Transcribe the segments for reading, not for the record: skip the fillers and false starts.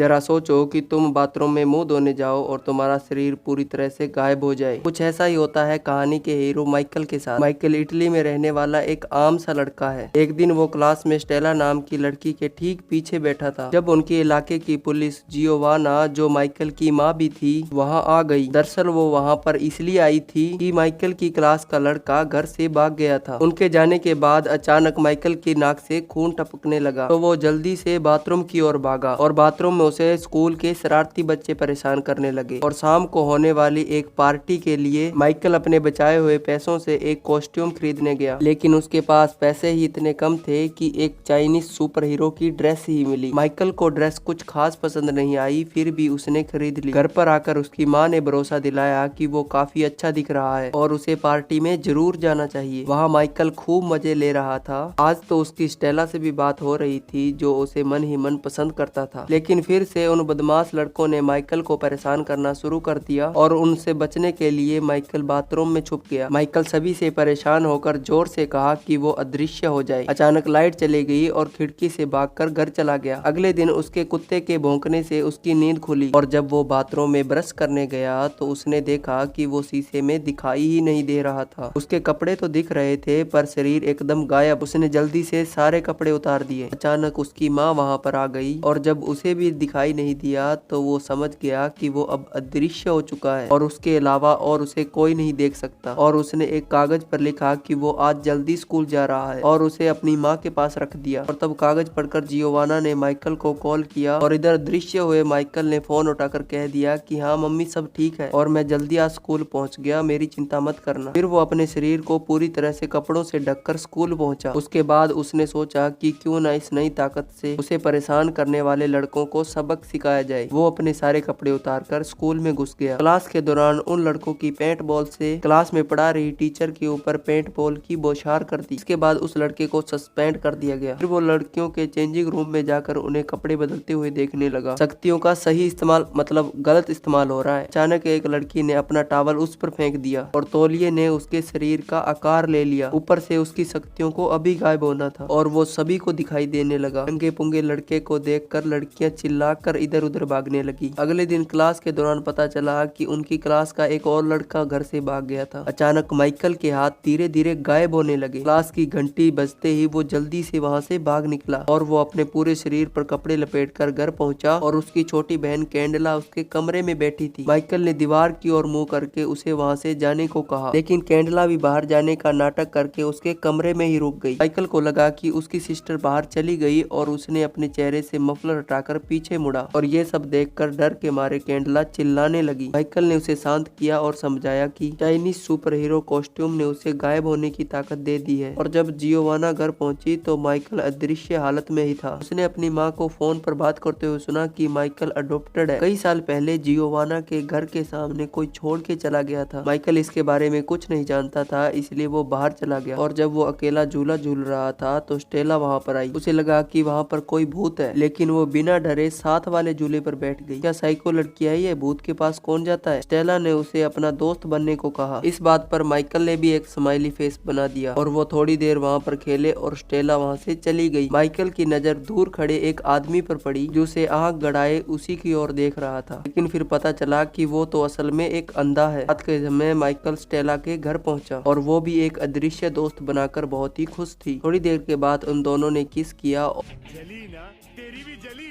जरा सोचो कि तुम बाथरूम में मुंह धोने जाओ और तुम्हारा शरीर पूरी तरह से गायब हो जाए। कुछ ऐसा ही होता है कहानी के हीरो माइकल के साथ। माइकल इटली में रहने वाला एक आम सा लड़का है। एक दिन वो क्लास में स्टेला नाम की लड़की के ठीक पीछे बैठा था जब उनके इलाके की पुलिस जियोवाना, जो माइकल की माँ भी थी, वहाँ आ गई। दरअसल वो वहाँ पर इसलिए आई थी कि माइकल की क्लास का लड़का घर से भाग गया था। उनके जाने के बाद अचानक माइकल की नाक से खून टपकने लगा तो वो जल्दी से बाथरूम की ओर भागा और बाथरूम में उसे स्कूल के शरारती बच्चे परेशान करने लगे। और शाम को होने वाली एक पार्टी के लिए माइकल अपने बचाए हुए पैसों से एक कॉस्ट्यूम खरीदने गया, लेकिन उसके पास पैसे ही इतने कम थे कि एक चाइनीज सुपर हीरो की ड्रेस ही मिली। माइकल को ड्रेस कुछ खास पसंद नहीं आई, फिर भी उसने खरीद ली। घर पर आकर उसकी माँ ने भरोसा दिलाया कि वो काफी अच्छा दिख रहा है और उसे पार्टी में जरूर जाना चाहिए। वहाँ माइकल खूब मजे ले रहा था। आज तो उसकी स्टेला से भी बात हो रही थी, जो उसे मन ही मन पसंद करता था। लेकिन फिर से उन बदमाश लड़कों ने माइकल को परेशान करना शुरू कर दिया और उनसे बचने के लिए माइकल बाथरूम में छुप गया। माइकल सभी से परेशान होकर जोर से कहा कि वो अदृश्य हो जाए। अचानक लाइट चली गई और खिड़की से भागकर घर चला गया। अगले दिन उसके कुत्ते के भौंकने से उसकी नींद खुली और जब वो बाथरूम में ब्रश करने गया तो उसने देखा कि वो शीशे में दिखाई ही नहीं दे रहा था। उसके कपड़े तो दिख रहे थे पर शरीर एकदम गायब। उसने जल्दी से सारे कपड़े उतार दिए। अचानक उसकी माँ वहाँ पर आ गई और जब उसे भी दिखाई नहीं दिया तो वो समझ गया कि वो अब अदृश्य हो चुका है और उसके अलावा और उसे कोई नहीं देख सकता। और उसने एक कागज पर लिखा कि वो आज जल्दी स्कूल जा रहा है और उसे अपनी माँ के पास रख दिया। और तब कागज पढ़कर जियोवाना ने माइकल को कॉल किया और इधर दृश्य हुए माइकल ने फोन उठाकर कह दिया कि हाँ मम्मी, सब ठीक है और मैं जल्दी आज स्कूल पहुँच गया, मेरी चिंता मत करना। फिर वो अपने शरीर को पूरी तरह से कपड़ों से ढककर स्कूल पहुंचा। उसके बाद उसने सोचा कि क्यों ना इस नई ताकत से उसे परेशान करने वाले लड़कों को सबक सिखाया जाए। वो अपने सारे कपड़े उतारकर स्कूल में घुस गया। क्लास के दौरान उन लड़कों की पेंट बॉल से क्लास में पढ़ा रही टीचर के ऊपर पेंट बॉल की बौछार कर दी। इसके बाद उस लड़के को सस्पेंड कर दिया गया। फिर वो लड़कियों के चेंजिंग रूम में जाकर उन्हें कपड़े बदलते हुए देखने लगा। शक्तियों का सही इस्तेमाल मतलब गलत इस्तेमाल हो रहा है। अचानक एक लड़की ने अपना टॉवल उस पर फेंक दिया और तौलिए ने उसके शरीर का आकार ले लिया। ऊपर से उसकी शक्तियों को अभी गायब होना था और वो सभी को दिखाई देने लगा। नंगे पुंगे लड़के को देखकर लड़कियां चिल्लाकर इधर उधर भागने लगी। अगले दिन क्लास के दौरान पता चला कि उनकी क्लास का एक और लड़का घर से भाग गया था। अचानक माइकल के हाथ धीरे धीरे गायब होने लगे। क्लास की घंटी बजते ही वो जल्दी से वहाँ से भाग निकला और वो अपने पूरे शरीर पर कपड़े लपेटकर घर पहुंचा और उसकी छोटी बहन कैंडला उसके कमरे में बैठी थी। माइकल ने दीवार की ओर मुंह करके उसे वहाँ से जाने को कहा, लेकिन कैंडला भी बाहर जाने का नाटक करके उसके कमरे में ही रुक गई। माइकल को लगा कि उसकी सिस्टर बाहर चली गई और उसने अपने चेहरे से मफलर हटाकर पीछे मुड़ा और ये सब देखकर डर के मारे कैंडला चिल्लाने लगी। माइकल ने उसे शांत किया और समझाया कि चाइनीज सुपर हीरो कॉस्ट्यूम ने उसे गायब होने की ताकत दे दी है। और जब जियोवाना घर पहुंची तो माइकल अदृश्य हालत में ही था। उसने अपनी माँ को फोन पर बात करते हुए सुना कि माइकल अडॉप्टेड है। कई साल पहले जियोवाना के घर के सामने कोई छोड़ के चला गया था। माइकल इसके बारे में कुछ नहीं जानता था, इसलिए वो बाहर चला गया और जब वो अकेला झूला झूल रहा था तो स्टेला वहाँ पर आई। उसे लगा कि वहाँ पर कोई भूत है, लेकिन वो बिना डरे साथ वाले झूले पर बैठ गई। क्या साइको लड़की आई है, भूत के पास कौन जाता है? स्टेला ने उसे अपना दोस्त बनने को कहा। इस बात पर माइकल ने भी एक स्माइली फेस बना दिया और वो थोड़ी देर वहाँ पर खेले और स्टेला वहाँ से चली गई। माइकल की नजर दूर खड़े एक आदमी पर पड़ी जो उसे आंख गड़ाए उसी की ओर देख रहा था, लेकिन फिर पता चला कि वो तो असल में एक अंधा है। रात के समय माइकल स्टेला के घर पहुंचा और वो भी एक अदृश्य दोस्त बनाकर बहुत ही खुश थी। थोड़ी देर के बाद उन दोनों ने किस किया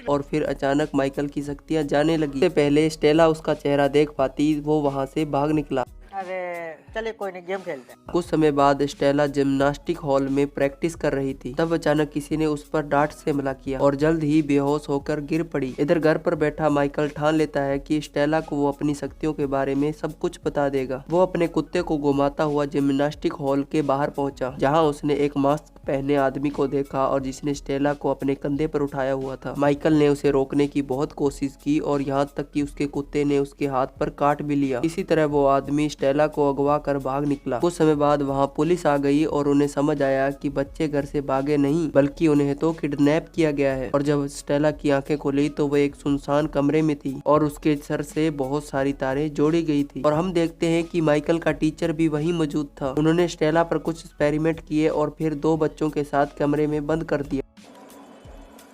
और फिर अचानक माइकल की शक्तियाँ जाने लगी। इससे पहले स्टेला उसका चेहरा देख पाती वो वहाँ से भाग निकला। अरे चले कोई नहीं, गेम खेलते हैं। कुछ समय बाद स्टेला जिम्नास्टिक हॉल में प्रैक्टिस कर रही थी। तब अचानक किसी ने उस पर डांट से हमला किया और जल्द ही बेहोश होकर गिर पड़ी। इधर घर पर बैठा माइकल ठान लेता है कि स्टेला को वो अपनी शक्तियों के बारे में सब कुछ बता देगा। वो अपने कुत्ते को घुमाता हुआ जिम्नास्टिक हॉल के बाहर पहुंचा, जहां उसने एक मास्क पहने आदमी को देखा और जिसने स्टेला को अपने कंधे पर उठाया हुआ था। माइकल ने उसे रोकने की बहुत कोशिश की और यहाँ तक कि उसके कुत्ते ने उसके हाथ पर काट भी लिया। इसी तरह वो आदमी स्टेला को अगवा कर भाग निकला। कुछ समय बाद वहाँ पुलिस आ गई और उन्हें समझ आया कि बच्चे घर से भागे नहीं बल्कि उन्हें तो किडनैप किया गया है। और जब स्टेला की आंखें खुली तो वो एक सुनसान कमरे में थी और उसके सर से बहुत सारी तारें जोड़ी गई थी। और हम देखते हैं कि माइकल का टीचर भी वहीं मौजूद था। उन्होंने स्टेला पर कुछ एक्सपेरिमेंट किए और फिर दो बच्चों के साथ कमरे में बंद कर दिया।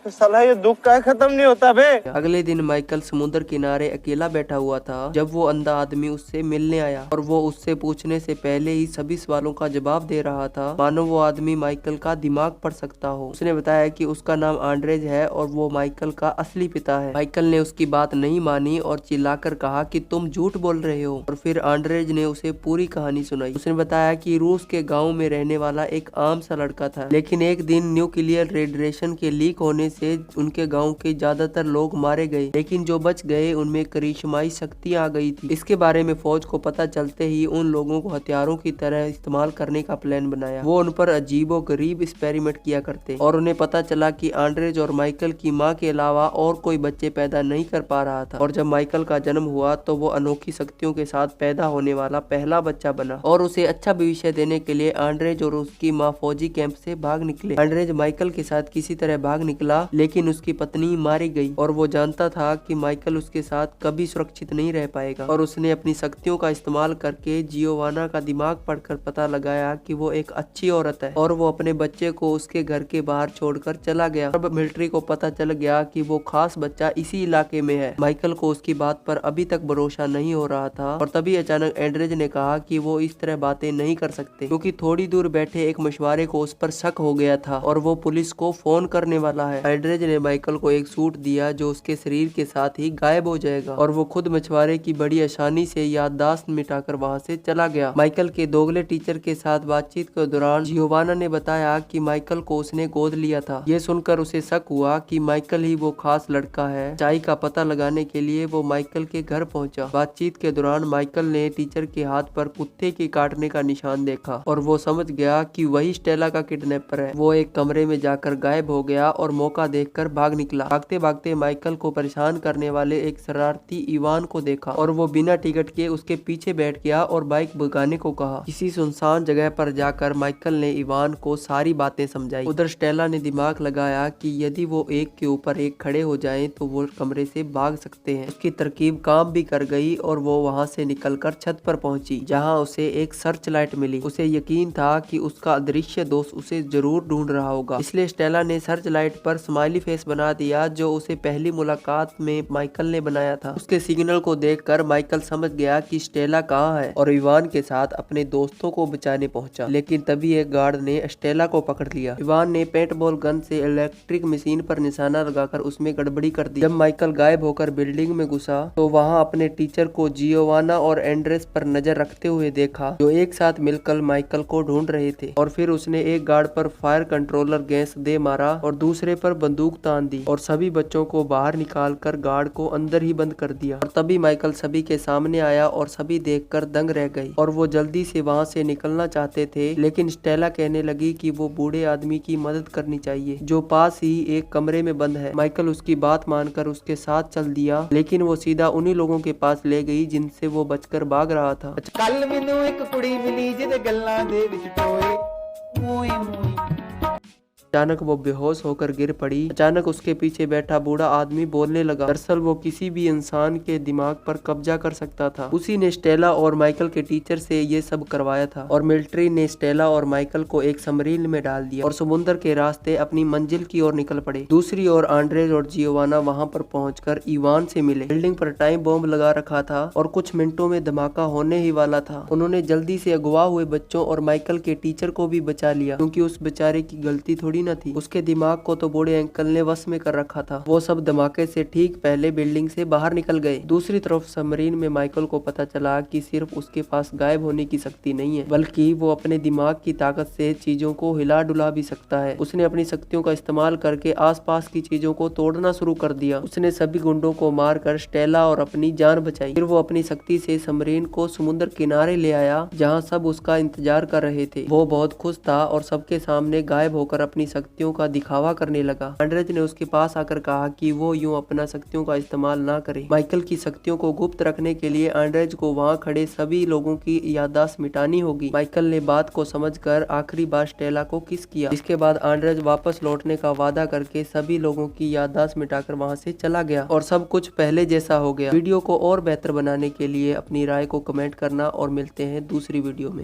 साला ये दुख का खत्म नहीं होता बे। अगले दिन माइकल समुद्र किनारे अकेला बैठा हुआ था जब वो अंधा आदमी उससे मिलने आया और वो उससे पूछने से पहले ही सभी सवालों का जवाब दे रहा था मानो वो आदमी माइकल का दिमाग पढ़ सकता हो। उसने बताया कि उसका नाम आंड्रेज है और वो माइकल का असली पिता है। माइकल ने उसकी बात नहीं मानी और चिल्लाकर कहा कि तुम झूठ बोल रहे हो और फिर आंड्रेज ने उसे पूरी कहानी सुनाई। उसने बताया कि रूस के गाँव में रहने वाला एक आम सा लड़का था, लेकिन एक दिन न्यूक्लियर रेडिएशन के लीक होने से उनके गांव के ज्यादातर लोग मारे गए, लेकिन जो बच गए उनमें करिश्माई शक्ति आ गई थी। इसके बारे में फौज को पता चलते ही उन लोगों को हथियारों की तरह इस्तेमाल करने का प्लान बनाया। वो उन पर अजीबो गरीब एक्सपेरिमेंट किया करते और उन्हें पता चला कि आंड्रेज और माइकल की माँ के अलावा और कोई बच्चे पैदा नहीं कर पा रहा था। और जब माइकल का जन्म हुआ तो वो अनोखी शक्तियों के साथ पैदा होने वाला पहला बच्चा बना और उसे अच्छा भविष्य देने के लिए आंड्रेज और उसकी माँ फौजी कैंप से भाग निकले। आंड्रेज माइकल के साथ किसी तरह भाग निकला, लेकिन उसकी पत्नी मारी गई और वो जानता था कि माइकल उसके साथ कभी सुरक्षित नहीं रह पाएगा। और उसने अपनी शक्तियों का इस्तेमाल करके जियोवाना का दिमाग पढ़कर पता लगाया कि वो एक अच्छी औरत है और वो अपने बच्चे को उसके घर के बाहर छोड़कर चला गया। अब मिलिट्री को पता चल गया कि वो खास बच्चा इसी इलाके में है। माइकल को उसकी बात पर अभी तक भरोसा नहीं हो रहा था और तभी अचानक एंड्रेज ने कहा कि वो इस तरह बातें नहीं कर सकते, क्योंकि थोड़ी दूर बैठे एक मछुआरे को उस पर शक हो गया था और वो पुलिस को फोन करने वाला है। एंड्रेज ने माइकल को एक सूट दिया जो उसके शरीर के साथ ही गायब हो जाएगा और वो खुद मछुआरे की बड़ी आसानी से याददाश्त मिटाकर वहाँ से चला गया। माइकल के दोगले टीचर के साथ बातचीत के दौरान जियोवाना ने बताया कि माइकल को उसने गोद लिया था। ये सुनकर उसे शक हुआ कि माइकल ही वो खास लड़का है। सच्चाई का पता लगाने के लिए वो माइकल के घर पहुंचा। बातचीत के दौरान माइकल ने टीचर के हाथ पर कुत्ते के काटने का निशान देखा और वो समझ गया कि वही स्टेला का किडनैपर है। वो एक कमरे में जाकर गायब हो गया और मौका देखकर भाग निकला। भागते भागते माइकल को परेशान करने वाले एक शरारती इवान को देखा और वो बिना टिकट के उसके पीछे बैठ गया और बाइक भगाने को कहा। किसी सुनसान जगह पर जाकर माइकल ने इवान को सारी बातें समझाई। उधर स्टेला ने दिमाग लगाया कि यदि वो एक के ऊपर एक खड़े हो जाएं तो वो कमरे से भाग सकते हैं। उसकी तरकीब काम भी कर गई और वो वहाँ से निकलकर छत पर पहुंची, जहाँ उसे एक सर्च लाइट मिली। उसे यकीन था कि उसका अदृश्य दोस्त उसे जरूर ढूंढ रहा होगा, इसलिए स्टेला ने सर्च लाइट पर स्माइली फेस बना दिया जो उसे पहली मुलाकात में माइकल ने बनाया था। उसके सिग्नल को देखकर माइकल समझ गया कि स्टेला कहाँ है और इवान के साथ अपने दोस्तों को बचाने पहुंचा, लेकिन तभी एक गार्ड ने स्टेला को पकड़ लिया। इवान ने पेंटबॉल गन से इलेक्ट्रिक मशीन पर निशाना लगाकर उसमें गड़बड़ी कर दी। जब माइकल गायब होकर बिल्डिंग में घुसा तो वहाँ अपने टीचर को जियोवाना और एंड्रेस पर नजर रखते हुए देखा, जो एक साथ मिलकर माइकल को ढूंढ रहे थे। और फिर उसने एक गार्ड पर फायर कंट्रोलर गैस दे मारा और दूसरे पर बंदूक तान दी और सभी बच्चों को बाहर निकालकर गार्ड को अंदर ही बंद कर दिया। और तभी माइकल सभी के सामने आया और सभी देखकर दंग रह गई और वो जल्दी से वहाँ से निकलना चाहते थे, लेकिन स्टेला कहने लगी कि वो बूढ़े आदमी की मदद करनी चाहिए जो पास ही एक कमरे में बंद है। माइकल उसकी बात मानकर उसके साथ चल दिया, लेकिन वो सीधा उन्हीं लोगों के पास ले गई जिनसे वो बचकर भाग रहा था। कल मैनू एक कुड़ी मिली जिहदे गल्लां दे विच टोए मोए मोए। अचानक वो बेहोश होकर गिर पड़ी। अचानक उसके पीछे बैठा बूढ़ा आदमी बोलने लगा। दरअसल वो किसी भी इंसान के दिमाग पर कब्जा कर सकता था। उसी ने स्टेला और माइकल के टीचर से ये सब करवाया था और मिलिट्री ने स्टेला और माइकल को एक सबमरीन में डाल दिया और समुद्र के रास्ते अपनी मंजिल की ओर निकल पड़े। दूसरी ओर आंड्रेज और जियोवाना वहाँ पर पहुंचकर इवान से मिले। बिल्डिंग पर टाइम बॉम्ब लगा रखा था और कुछ मिनटों में धमाका होने ही वाला था। उन्होंने जल्दी से अगवा हुए बच्चों और माइकल के टीचर को भी बचा लिया, क्योंकि उस बेचारे की गलती थोड़ी न थी। उसके दिमाग को तो बूढ़े अंकल ने वश में कर रखा था। वो सब धमाके से ठीक पहले बिल्डिंग से बाहर निकल गए। दूसरी तरफ सबमरीन में माइकल को पता चला कि सिर्फ उसके पास गायब होने की शक्ति नहीं है, बल्कि वो अपने दिमाग की ताकत से चीजों को हिला डुला भी सकता है। उसने अपनी शक्तियों का इस्तेमाल करके आसपास की चीजों को तोड़ना शुरू कर दिया। उसने सभी गुंडों को मारकर स्टेला और अपनी जान बचाई। फिर वो अपनी शक्ति से सबमरीन को समुद्र किनारे ले आया, जहाँ सब उसका इंतजार कर रहे थे। वो बहुत खुश था और सबके सामने गायब होकर अपनी शक्तियों का दिखावा करने लगा। आंड्रेज ने उसके पास आकर कहा कि वो यूं अपना शक्तियों का इस्तेमाल ना करे। माइकल की शक्तियों को गुप्त रखने के लिए आंड्रेज को वहाँ खड़े सभी लोगों की याददाश्त मिटानी होगी। माइकल ने बात को समझकर आखिरी बार स्टेला को किस किया। इसके बाद आंड्रेज वापस लौटने का वादा करके सभी लोगों की याददाश्त मिटाकर वहाँ से चला गया और सब कुछ पहले जैसा हो गया। वीडियो को और बेहतर बनाने के लिए अपनी राय को कमेंट करना और मिलते हैं दूसरी वीडियो में।